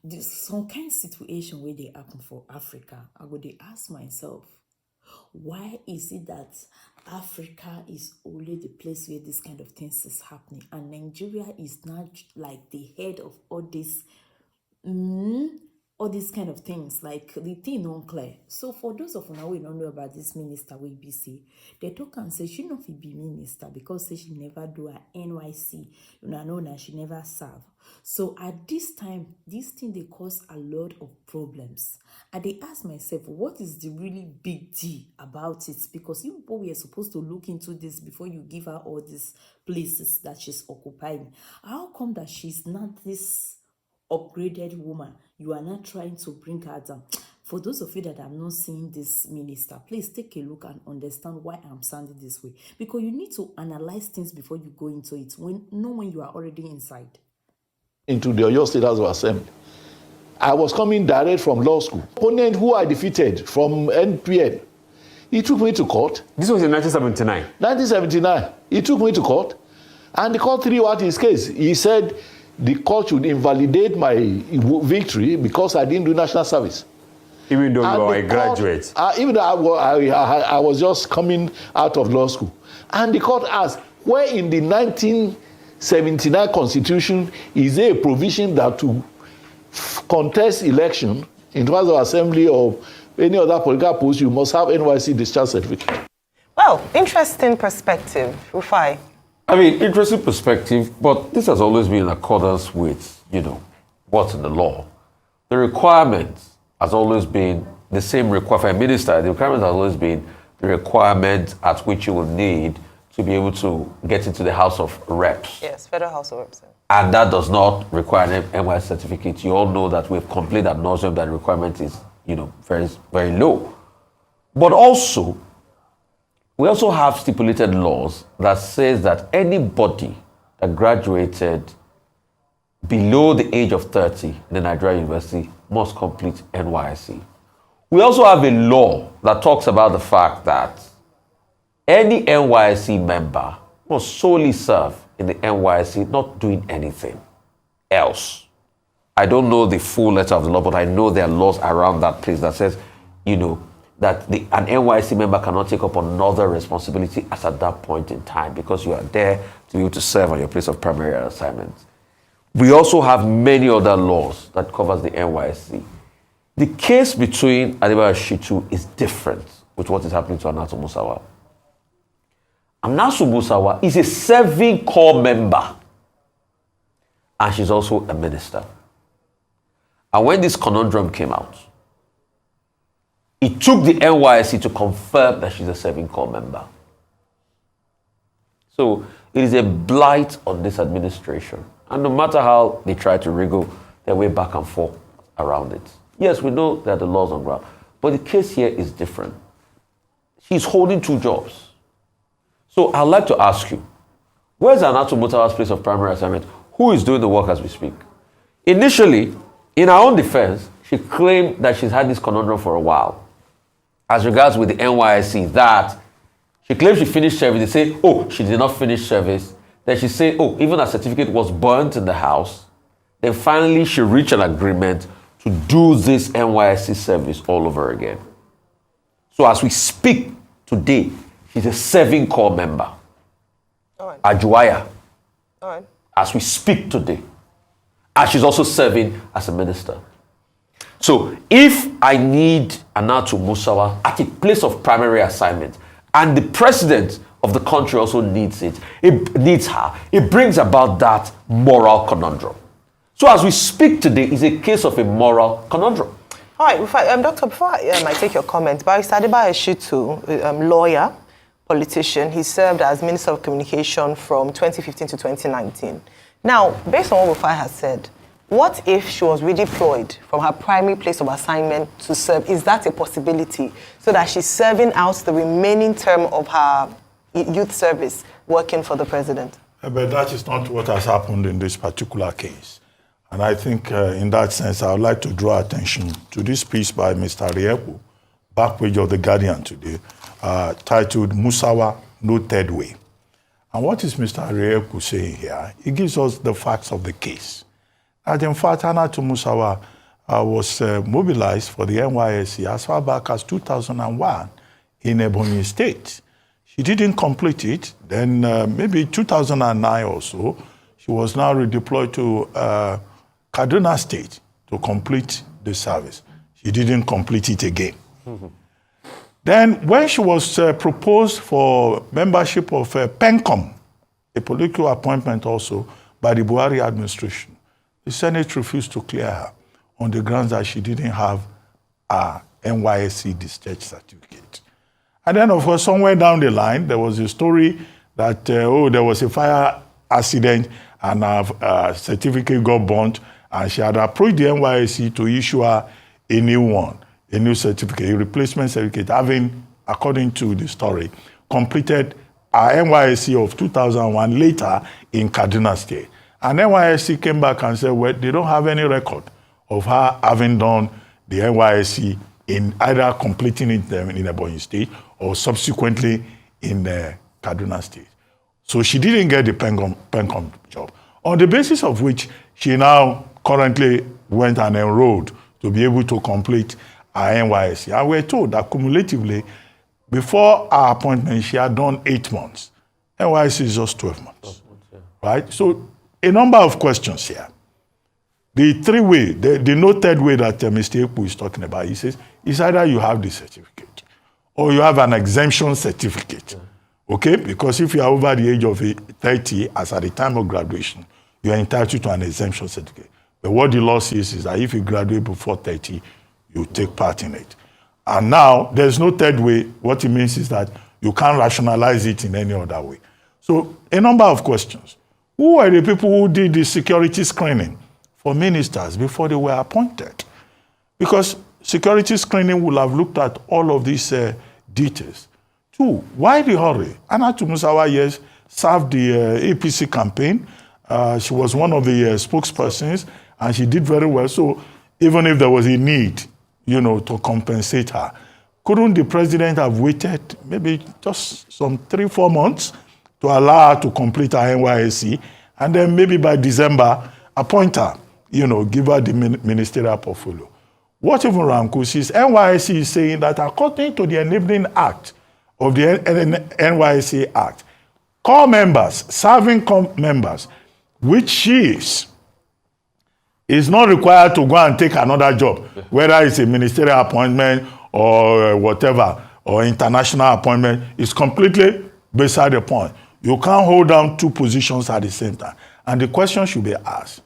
there's some kind of situation where they happen for Africa. I go they ask myself, why is it that Africa is only the place where this kind of things is happening, and Nigeria is not like the head of all these kind of things, like the thing unclear. So for those of now we don't know about this minister we be say, they talk and say she not fit be minister because say she never do her NYC, know that she never serve. So at this time, this thing they cause a lot of problems. And they ask myself, what is the really big deal about it? Because you we are supposed to look into this before you give her all these places that she's occupying. How come that she's not this upgraded woman? You are not trying to bring her down. For those of you that have not seen this minister, please take a look and understand why I'm sounding this way. Because you need to analyze things before you go into it, when you are already inside. Into the Oyo State House of Assembly. I was coming direct from law school. Opponent who I defeated from NPN, he took me to court. This was in 1979? 1979. He took me to court, and the court threw out his case. He said the court should invalidate my victory because I didn't do national service. Even though you were a graduate? Even though I was just coming out of law school. And the court asked, where in the 1979 Constitution is there a provision that to contest election in terms of assembly or any other political post, you must have NYC discharge certificate? Well, interesting perspective, Rufai. I mean, interesting perspective, but this has always been in accordance with, what's in the law. The requirement has always been the same requirement. For a minister, the requirement has always been the requirement at which you will need to be able to get into the House of Reps. Yes, Federal House of Reps. And that does not require an NYC certificate. You all know that we've complained ad nauseum that the requirement is, very, very low. But also, we also have stipulated laws that says that anybody that graduated below the age of 30 in the Nigerian University must complete NYSC. We also have a law that talks about the fact that any NYSC member must solely serve in the NYSC, not doing anything else. I don't know the full letter of the law, but I know there are laws around that place that says, that an NYSC member cannot take up another responsibility as at that point in time because you are there to be able to serve on your place of primary assignment. We also have many other laws that covers the NYSC. The case between Adebayo Shitu is different with what is happening to Anato Musawa. Anato Musawa is a serving corps member, and she's also a minister. And when this conundrum came out, it took the NYSC to confirm that she's a serving corps member. So it is a blight on this administration. And no matter how they try to wriggle their way back and forth around it. Yes, we know that the laws on ground. But the case here is different. She's holding two jobs. So I'd like to ask you, where's Anato Musawa's place of primary assignment? Who is doing the work as we speak? Initially, in her own defense, she claimed that she's had this conundrum for a while. As regards with the NYSC, that she claims she finished service. They say, oh, she did not finish service. Then she said, oh, even her certificate was burnt in the house. Then finally, she reached an agreement to do this NYSC service all over again. So as we speak today, she's a serving corps member. All right. Ajuaya. All right. As we speak today. And she's also serving as a minister. So if I need Anato Musawa at a place of primary assignment, and the president of the country also needs her, it brings about that moral conundrum. So as we speak today, is a case of a moral conundrum. All right, Doctor, before I take your comment, Barrister Adebayo Shitu, lawyer, politician, he served as Minister of Communication from 2015 to 2019. Now, based on what Rufai has said, what if she was redeployed from her primary place of assignment to serve? Is that a possibility? So that she's serving out the remaining term of her youth service working for the president? But that is not what has happened in this particular case. And I think in that sense, I would like to draw attention to this piece by Mr. Rieku, back page of The Guardian today, titled Musawa, No Third Way. And what is Mr. Rieku saying here? He gives us the facts of the case. That in fact, Anato Musawa was mobilized for the NYSC as far back as 2001 in Ebonyi State. She didn't complete it. Then maybe 2009 or so, she was now redeployed to Kaduna State to complete the service. She didn't complete it again. Then when she was proposed for membership of PENCOM, a political appointment also by the Buhari administration, the Senate refused to clear her on the grounds that she didn't have a NYSC discharge certificate. And then, of course, somewhere down the line, there was a story that, there was a fire accident and her certificate got burnt, and she had approached the NYSC to issue her a new one, a new certificate, a replacement certificate, having, according to the story, completed her NYSC of 2001 later in Kaduna State. And NYSC came back and said, well, they don't have any record of her having done the NYSC in either completing it in Ebonyi State or subsequently in Kaduna State. So she didn't get the PENCOM job, on the basis of which she now currently went and enrolled to be able to complete her NYSC. And we're told that cumulatively, before her appointment, she had done 8 months. NYSC is just 12 months, right? So a number of questions here. The three-way, the noted way that Mr. Ekpu is talking about, he says, it's either you have the certificate or you have an exemption certificate, okay? Because if you are over the age of 30, as at the time of graduation, you are entitled to an exemption certificate. But what the law says is that if you graduate before 30, you take part in it. And now, there's no third way. What it means is that you can't rationalize it in any other way. So, a number of questions. Who are the people who did the security screening for ministers before they were appointed? Because security screening will have looked at all of these details. 2, why the hurry? Anatu Musawa, yes, served the APC campaign. She was one of the spokespersons, and she did very well. So even if there was a need, to compensate her, couldn't the president have waited maybe just some 3-4 months to allow her to complete her NYSC, and then maybe by December, appoint her, give her the ministerial portfolio? What even Ramko says, NYSC is saying that according to the Enabling Act of the NYSC Act, core members, serving core members, which she is not required to go and take another job, whether it's a ministerial appointment or whatever, or international appointment, is completely beside the point. You can't hold down 2 positions at the same time. And the question should be asked,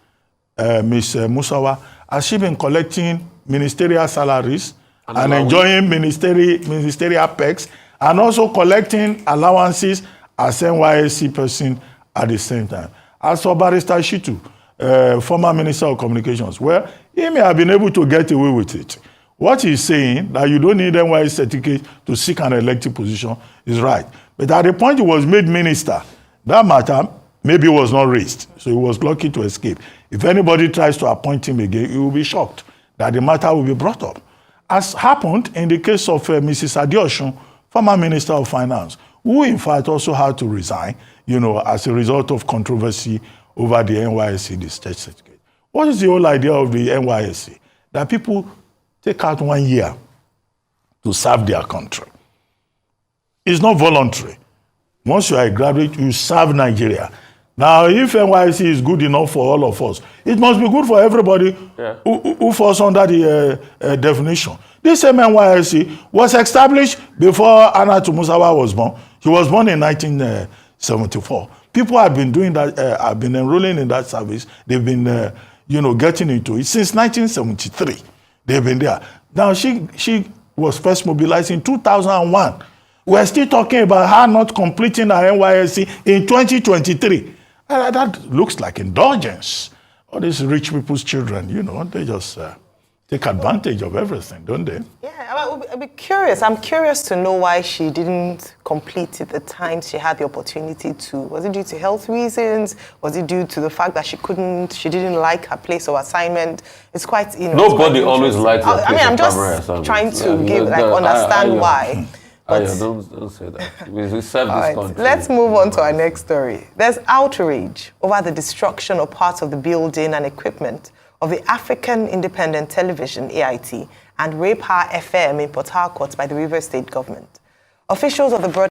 Ms. Musawa, has she been collecting ministerial salaries and enjoying ministerial perks, and also collecting allowances as NYSC person at the same time? As for Barrister Shitu, former Minister of Communications, well, he may have been able to get away with it. What he's saying, that you don't need NYSC certificate to seek an elected position, is right. But at the point he was made minister, that matter maybe was not raised. So he was lucky to escape. If anybody tries to appoint him again, he will be shocked that the matter will be brought up. As happened in the case of Mrs. Adeosun, former Minister of Finance, who in fact also had to resign, as a result of controversy over the NYSC discharge certificate. What is the whole idea of the NYSC? That people take out 1 year to serve their country. It's not voluntary. Once you are a graduate, you serve Nigeria. Now, if NYSC is good enough for all of us, it must be good for everybody who falls under the definition. This same NYSC was established before Anatu Musawa was born. She was born in 1974. People have been doing that, have been enrolling in that service. They've been, getting into it since 1973. They've been there. Now, she was first mobilized in 2001. We're still talking about her not completing her NYSC in 2023. That looks like indulgence. All these rich people's children, they just take advantage of everything, don't they? Yeah, I'll be curious. I'm curious to know why she didn't complete it the time she had the opportunity to. Was it due to health reasons? Was it due to the fact that she didn't like her place of assignment? It's quite, Nobody always likes her place I'm of just primary assignment. trying to understand why. Don't say that. We serve this country. Let's move on to our next story. There's outrage over the destruction of parts of the building and equipment of the African Independent Television, AIT, and Ray Power FM in Port Harcourt by the Rivers State Government. Officials of the broadcast